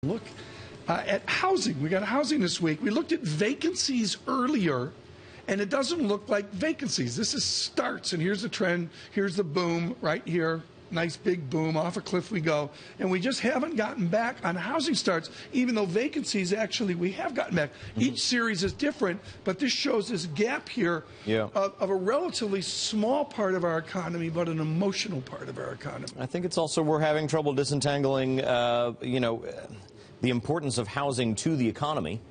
Look at housing. We got housing this week. We looked at vacancies earlier, and it doesn't look like vacancies. This is starts, and here's the trend. Here's the boom right here. Nice big boom, off a cliff we go. And we just haven't gotten back on housing starts, even though vacancies, actually, we have gotten back. Each series is different, but this shows this gap here of a relatively small part of our economy, but an emotional part of our economy. I think it's also we're having trouble disentangling, the importance of housing to the economy.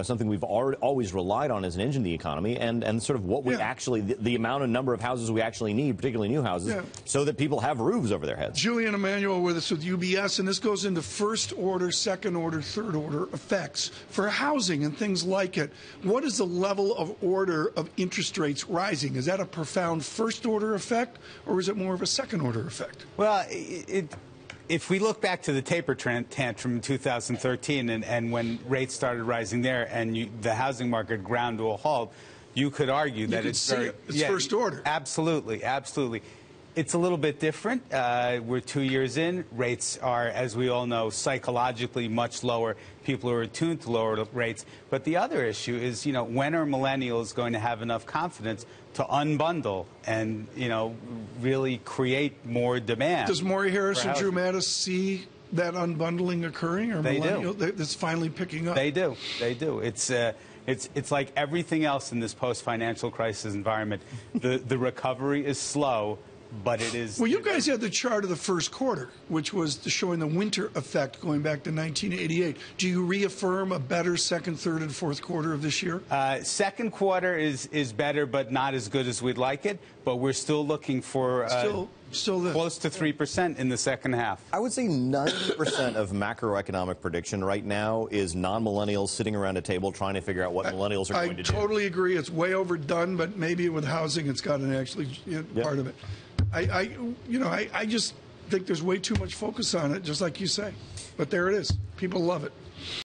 Something we've always relied on as an engine of the economy, and sort of what we actually, the amount and number of houses we actually need, particularly new houses, so that people have roofs over their heads. Julian Emanuel with us with UBS, and this goes into first order, second order, third order effects for housing and things like it. What is the level of order of interest rates rising? Is that a profound first order effect, or is it more of a second order effect? Well, if we look back to the taper tantrum in 2013 and when rates started rising there and the housing market ground to a halt, you could argue that it's first order. Absolutely, absolutely. It's a little bit different. We're 2 years in. Rates are, as we all know, psychologically much lower. People are attuned to lower rates. But the other issue is, when are millennials going to have enough confidence to unbundle and, really create more demand? Does Maury Harris and Drew Mattis see that unbundling occurring? Or they do. That's finally picking up? They do. They do. It's like everything else in this post-financial crisis environment. The recovery is slow. But it is. Well, you guys had the chart of the first quarter, which was showing the winter effect going back to 1988. Do you reaffirm a better second, third, and fourth quarter of this year? Second quarter is better, but not as good as we'd like it. But we're still looking for still close to 3% in the second half. I would say 90% of macroeconomic prediction right now is non-millennials sitting around a table trying to figure out what millennials are going to do. I totally agree. It's way overdone, but maybe with housing, it's got an actually part of it. I just think there's way too much focus on it, just like you say. But there it is. People love it.